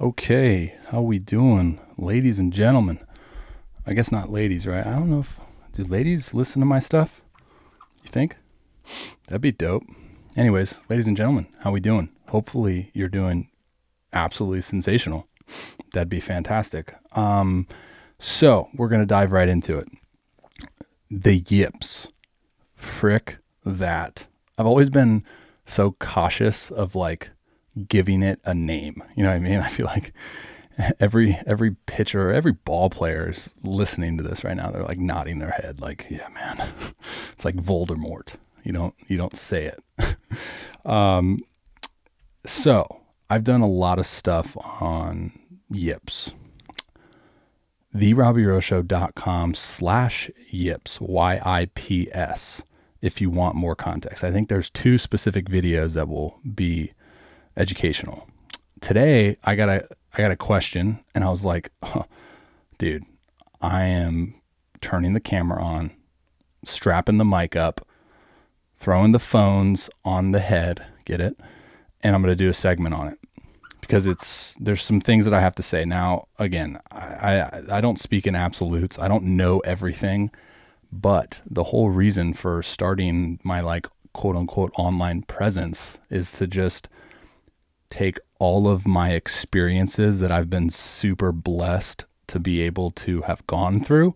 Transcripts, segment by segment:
Okay, how we doing, ladies and gentlemen? I guess not ladies, right? I don't know if do ladies listen to my stuff? You think? That'd be dope. Anyways, ladies and gentlemen, how we doing? Hopefully you're doing absolutely sensational. That'd be fantastic. So we're gonna dive right into it. The yips. Frick that. I've always been so cautious of like giving it a name. You know what I mean? I feel like every pitcher, every ball player is listening to this right now. They're like nodding their head like, yeah, man. It's like Voldemort. You don't say it. So I've done a lot of stuff on yips. TheRobbyRowShow.com/yips, YIPS, if you want more context. I think there's 2 specific videos that will be educational. Today, I got a question, and I was like, dude, I am turning the camera on, strapping the mic up, throwing the phones on the head, get it? And I'm going to do a segment on it because there's some things that I have to say. Now, again, I don't speak in absolutes. I don't know everything, but the whole reason for starting my like quote unquote online presence is to just take all of my experiences that I've been super blessed to be able to have gone through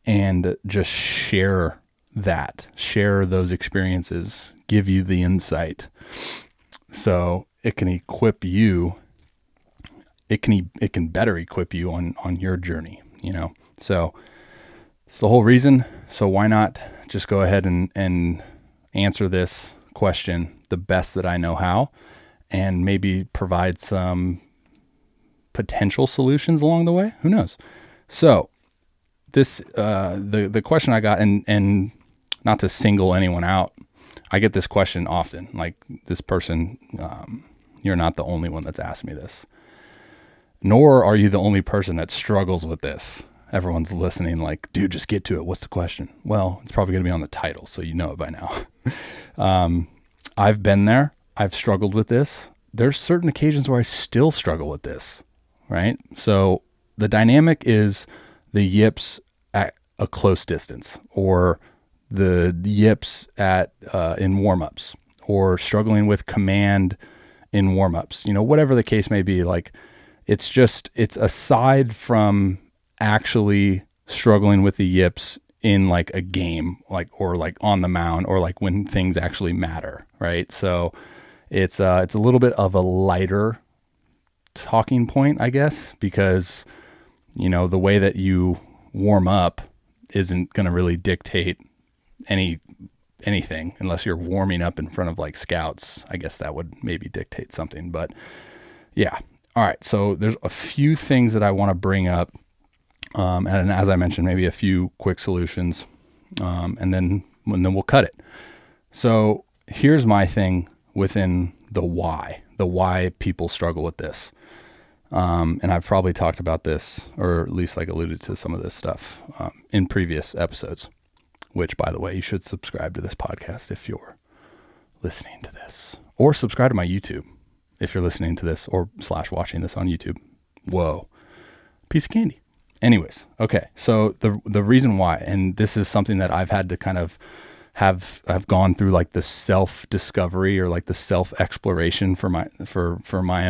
and just share those experiences, give you the insight. So it can equip you. It can better equip you on your journey, So it's the whole reason. So why not just go ahead and answer this question the best that I know how, and maybe provide some potential solutions along the way. Who knows? So this the question I got, and not to single anyone out, I get this question often. Like this person, you're not the only one that's asked me this. Nor are you the only person that struggles with this. Everyone's listening like, dude, just get to it. What's the question? Well, it's probably going to be on the title, so you know it by now. I've been there. I've struggled with this. There's certain occasions where I still struggle with this, right? So the dynamic is the yips at a close distance, or the yips in warmups, or struggling with command in warmups, whatever the case may be. Like it's aside from actually struggling with the yips in like a game, or on the mound, or like when things actually matter, right? So it's a little bit of a lighter talking point, I guess, because the way that you warm up isn't going to really dictate anything unless you're warming up in front of like scouts. I guess that would maybe dictate something, but yeah. All right. So there's a few things that I want to bring up. And as I mentioned, maybe a few quick solutions, and then we'll cut it. So here's my thing within the why people struggle with this. And I've probably talked about this, or at least like alluded to some of this stuff, in previous episodes, which, by the way, you should subscribe to this podcast if you're listening to this, or subscribe to my YouTube if you're listening to this or / watching this on YouTube. Whoa, piece of candy. Anyways, okay. So the reason why, and this is something that I've had to kind of have gone through, like the self-discovery or like the self-exploration from my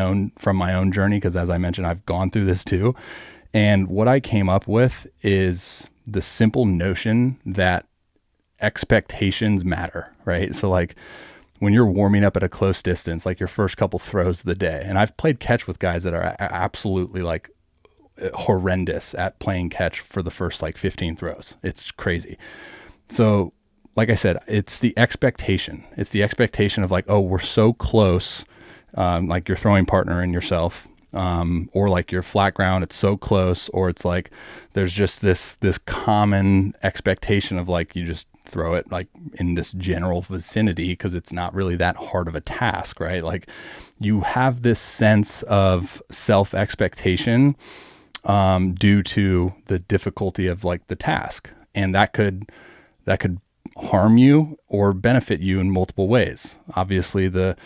own journey, because as I mentioned, I've gone through this too. And what I came up with is the simple notion that expectations matter, right? So like when you're warming up at a close distance, like your first couple throws of the day, and I've played catch with guys that are absolutely like horrendous at playing catch for the first like 15 throws. It's crazy. So like I said, it's the expectation. It's the expectation of like, oh, we're so close, like your throwing partner and yourself, or like your flat ground, it's so close, or it's like there's just this common expectation of like you just throw it like in this general vicinity because it's not really that hard of a task, right? Like you have this sense of self-expectation due to the difficulty of like the task, and that could harm you or benefit you in multiple ways. Obviously, the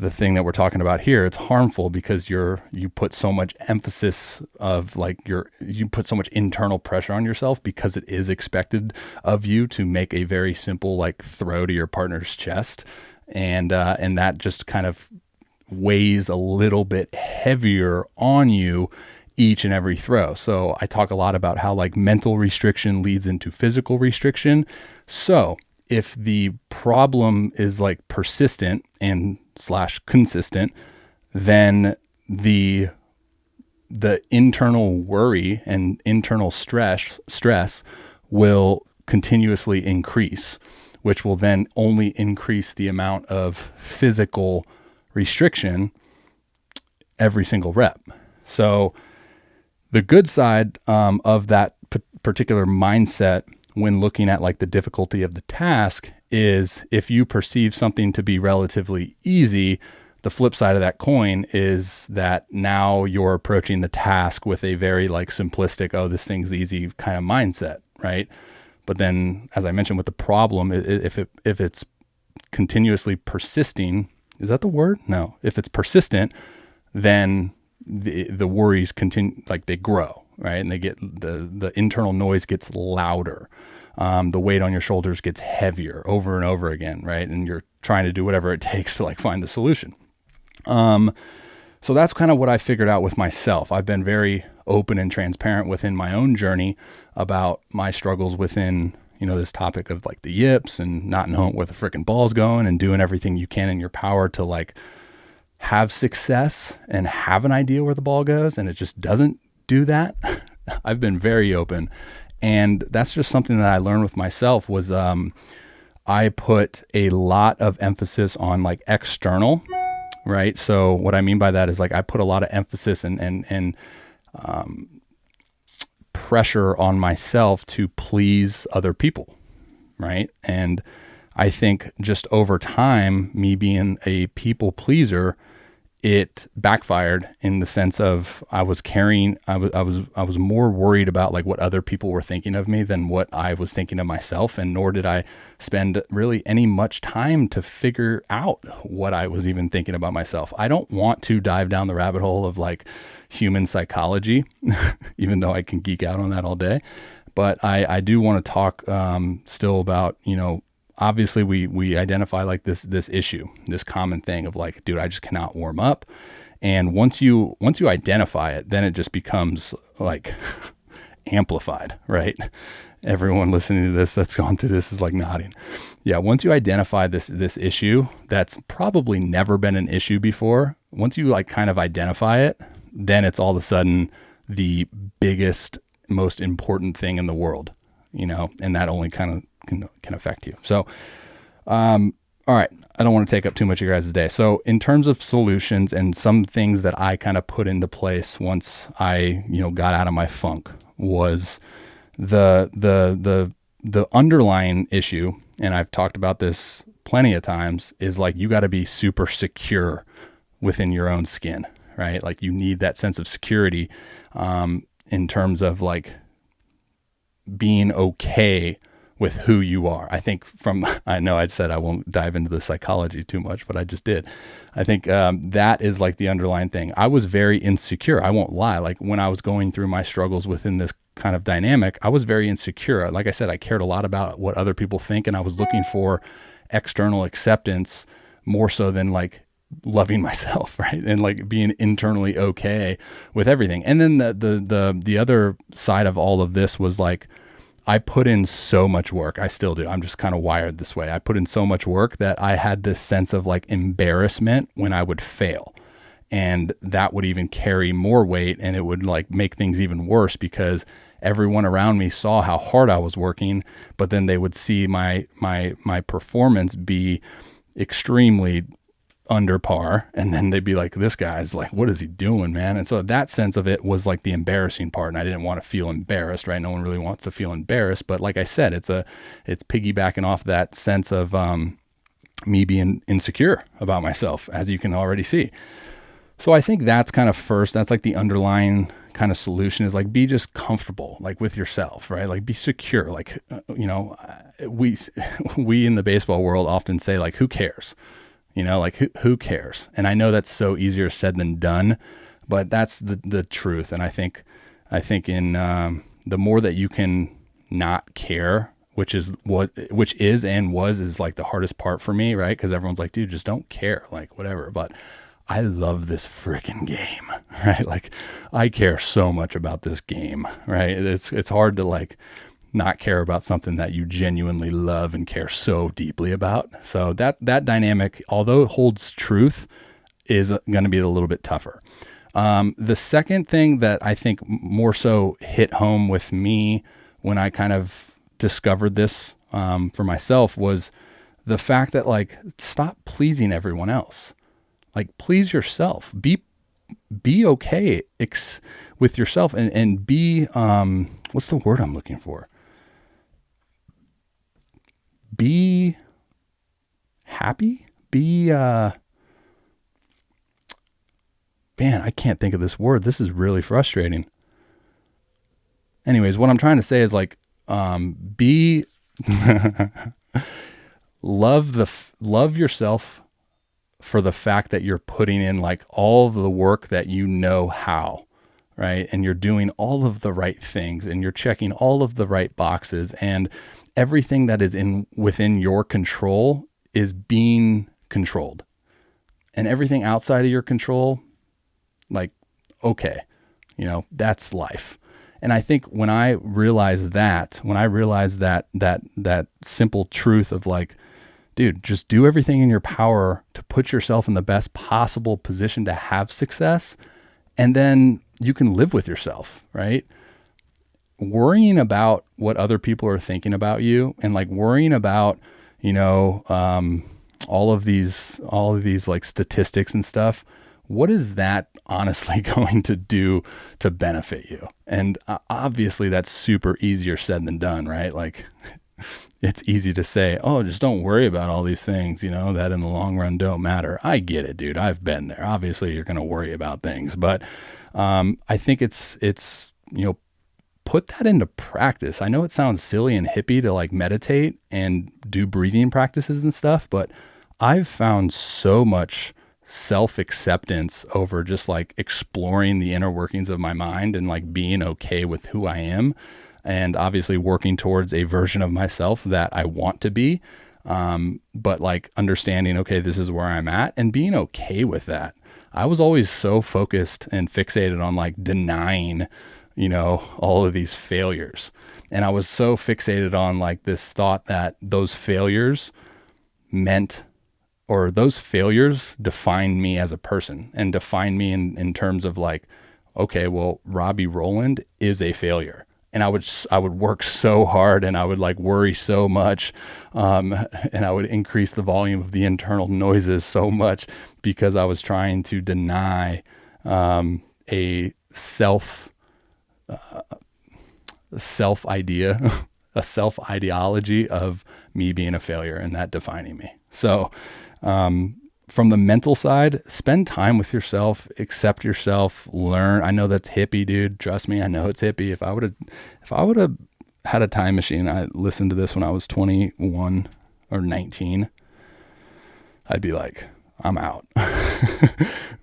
the thing that we're talking about here, it's harmful because you put so much emphasis of like you put so much internal pressure on yourself because it is expected of you to make a very simple like throw to your partner's chest. And that just kind of weighs a little bit heavier on you each and every throw. So I talk a lot about how like mental restriction leads into physical restriction. So if the problem is like persistent and / consistent, then the internal worry and internal stress will continuously increase, which will then only increase the amount of physical restriction every single rep. So the good side of that particular mindset when looking at like the difficulty of the task is if you perceive something to be relatively easy, the flip side of that coin is that now you're approaching the task with a very like simplistic, oh, this thing's easy kind of mindset, right? But then, as I mentioned with the problem, if it's continuously persisting, is that the word? No. If it's persistent, then the worries continue, like they grow, right? And they get the internal noise gets louder. The weight on your shoulders gets heavier over and over again, right? And you're trying to do whatever it takes to like find the solution. So that's kind of what I figured out with myself. I've been very open and transparent within my own journey about my struggles within, this topic of like the yips and not knowing where the freaking ball's going and doing everything you can in your power to like have success and have an idea where the ball goes. And it just doesn't do that. I've been very open. And that's just something that I learned with myself was, I put a lot of emphasis on like external, right? So what I mean by that is like, I put a lot of emphasis and pressure on myself to please other people, right? And I think just over time, me being a people pleaser, it backfired in the sense of I was more worried about like what other people were thinking of me than what I was thinking of myself. And nor did I spend really any much time to figure out what I was even thinking about myself. I don't want to dive down the rabbit hole of like human psychology, even though I can geek out on that all day. But I do want to talk still about, obviously we identify like this issue, this common thing of like, dude, I just cannot warm up. And once you identify it, then it just becomes like amplified, right? Everyone listening to this that's gone through this is like nodding. Yeah. Once you identify this issue, that's probably never been an issue before. Once you like kind of identify it, then it's all of a sudden the biggest, most important thing in the world, and that only kind of can affect you. So, all right. I don't want to take up too much of your guys' day. So in terms of solutions and some things that I kind of put into place once I, got out of my funk was the underlying issue. And I've talked about this plenty of times is like, you got to be super secure within your own skin, right? Like you need that sense of security, in terms of like being okay with who you are. I think I know I said I won't dive into the psychology too much, but I just did. I think that is like the underlying thing. I was very insecure. I won't lie. Like when I was going through my struggles within this kind of dynamic, I was very insecure. Like I said, I cared a lot about what other people think, and I was looking for external acceptance more so than like loving myself, right? And like being internally okay with everything. And then the other side of all of this was like, I put in so much work. I still do. I'm just kind of wired this way. I put in so much work that I had this sense of like embarrassment when I would fail. And that would even carry more weight, and it would like make things even worse because everyone around me saw how hard I was working, but then they would see my performance be extremely under par. And then they'd be like, this guy's like, what is he doing, man? And so that sense of it was like the embarrassing part. And I didn't want to feel embarrassed, right? No one really wants to feel embarrassed. But like I said, it's piggybacking off that sense of me being insecure about myself, as you can already see. So I think that's kind of first, that's like the underlying kind of solution is like, be just comfortable, like with yourself, right? Like be secure. Like, we in the baseball world often say like, who cares? Like who cares? And I know that's so easier said than done, but that's the truth. And I think in the more that you can not care, which is and was like the hardest part for me, right? Because everyone's like, dude, just don't care, like whatever. But I love this freaking game, right? Like I care so much about this game, right? It's hard to like not care about something that you genuinely love and care so deeply about. So that dynamic, although it holds truth, is going to be a little bit tougher. The second thing that I think more so hit home with me when I kind of discovered this for myself was the fact that like, stop pleasing everyone else. Like please yourself, be okay with yourself and be, what's the word I'm looking for? Be happy, man, I can't think of this word. This is really frustrating. Anyways, what I'm trying to say is like, be, love yourself for the fact that you're putting in like all of the work that you know how, right? And you're doing all of the right things and you're checking all of the right boxes, and everything that is within your control is being controlled, and everything outside of your control, like, okay, that's life. And I think when I realized that simple truth of like, dude, just do everything in your power to put yourself in the best possible position to have success. And then you can live with yourself, right? Worrying about what other people are thinking about you and like worrying about, all of these like statistics and stuff. What is that honestly going to do to benefit you? And obviously that's super easier said than done, right? Like it's easy to say, oh, just don't worry about all these things, that in the long run don't matter. I get it, dude. I've been there. Obviously you're going to worry about things, but I think it's put that into practice. I know it sounds silly and hippie to like meditate and do breathing practices and stuff, but I've found so much self-acceptance over just like exploring the inner workings of my mind and like being okay with who I am, and obviously working towards a version of myself that I want to be. But like understanding, okay, this is where I'm at, and being okay with that. I was always so focused and fixated on like denying, all of these failures. And I was so fixated on like this thought that those failures defined me as a person and defined me in terms of like, okay, well, Robby Rowland is a failure. And I would work so hard and I would like worry so much. And I would increase the volume of the internal noises so much because I was trying to deny, a self idea, a self ideology of me being a failure and that defining me. So, from the mental side, spend time with yourself, accept yourself, learn. I know that's hippie, dude. Trust me. I know it's hippie. If I would have had a time machine, I listened to this when I was 21 or 19, I'd be like, I'm out.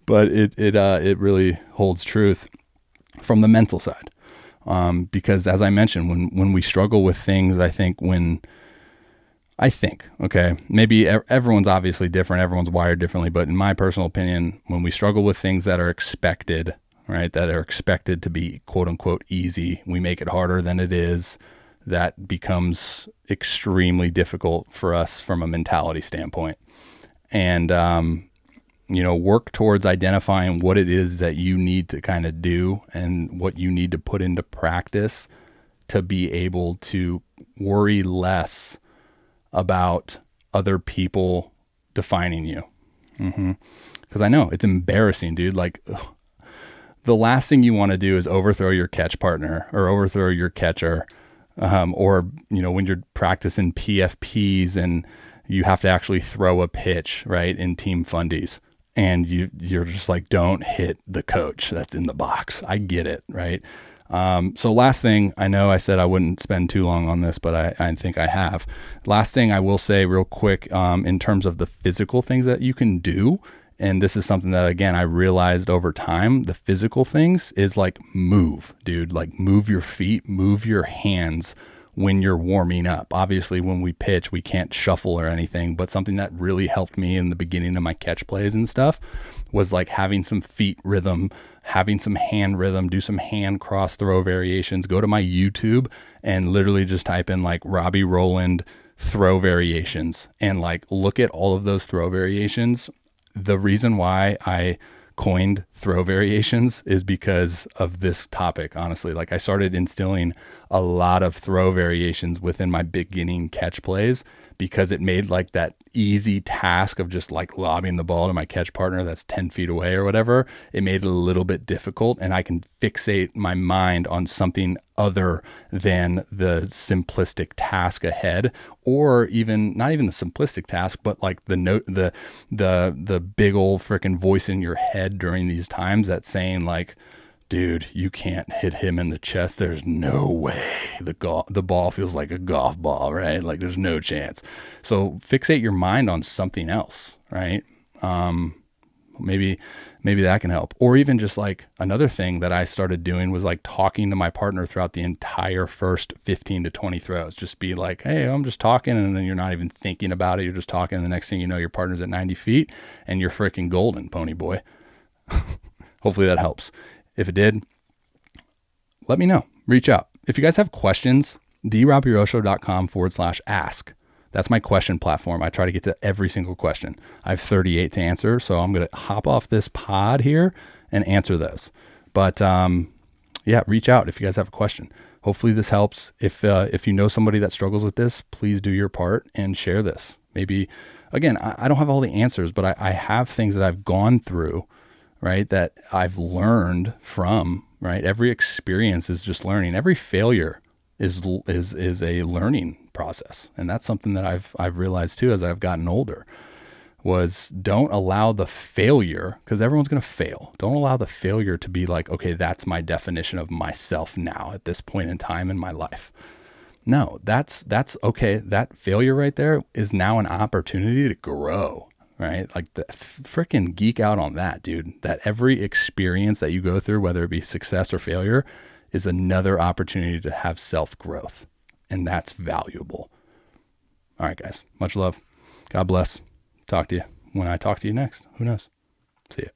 But it really holds truth from the mental side. Because as I mentioned, when we struggle with things, okay, maybe everyone's obviously different. Everyone's wired differently. But in my personal opinion, when we struggle with things that are expected, right, that are expected to be quote unquote easy, we make it harder than it is. That becomes extremely difficult for us from a mentality standpoint. And, work towards identifying what it is that you need to kind of do and what you need to put into practice to be able to worry less about other people defining you. Because I know it's embarrassing, dude. Like the last thing you want to do is overthrow your catch partner or overthrow your catcher. Or, when you're practicing PFPs and you have to actually throw a pitch, right, in team fundies, and you're just like, don't hit the coach that's in the box. I get it, right? So last thing, I know I said I wouldn't spend too long on this, but I think I have. Last thing I will say real quick, in terms of the physical things that you can do. And this is something that, again, I realized over time, the physical things is like move, dude, like move your feet, move your hands when you're warming up. Obviously, when we pitch, we can't shuffle or anything, but something that really helped me in the beginning of my catch plays and stuff was like having some feet rhythm, having some hand rhythm, do some hand cross throw variations. Go to my YouTube and literally just type in like Robby Rowland throw variations and like look at all of those throw variations. The reason why I coined throw variations is because of this topic, honestly. Like I started instilling a lot of throw variations within my beginning catch plays because it made like that easy task of just like lobbing the ball to my catch partner that's 10 feet away or whatever. It made it a little bit difficult, and I can fixate my mind on something other than the simplistic task ahead, or even not even the simplistic task, but like the big old freaking voice in your head during these times that's saying like, dude, you can't hit him in the chest. There's no way. The ball feels like a golf ball, right? Like there's no chance. So fixate your mind on something else, right? Maybe that can help. Or even just like another thing that I started doing was like talking to my partner throughout the entire first 15 to 20 throws. Just be like, hey, I'm just talking. And then you're not even thinking about it. You're just talking. And the next thing you know, your partner's at 90 feet and you're freaking golden, pony boy. Hopefully that helps. If it did, let me know. Reach out. If you guys have questions, therobbyroshow.com/ask. That's my question platform. I try to get to every single question. I have 38 to answer, so I'm going to hop off this pod here and answer those. But yeah, reach out if you guys have a question. Hopefully this helps. If you know somebody that struggles with this, please do your part and share this. Maybe, again, I don't have all the answers, but I have things that I've gone through, right, that I've learned from, right? Every experience is just learning. Every failure is a learning process. And that's something that I've realized too as I've gotten older, was don't allow the failure, because everyone's going to fail. Don't allow the failure to be like, okay, that's my definition of myself now at this point in time in my life. No, that's okay. That failure right there is now an opportunity to grow. Right? Like the freaking geek out on that, dude, that every experience that you go through, whether it be success or failure, is another opportunity to have self-growth. And that's valuable. All right, guys, much love. God bless. Talk to you when I talk to you next. Who knows? See ya.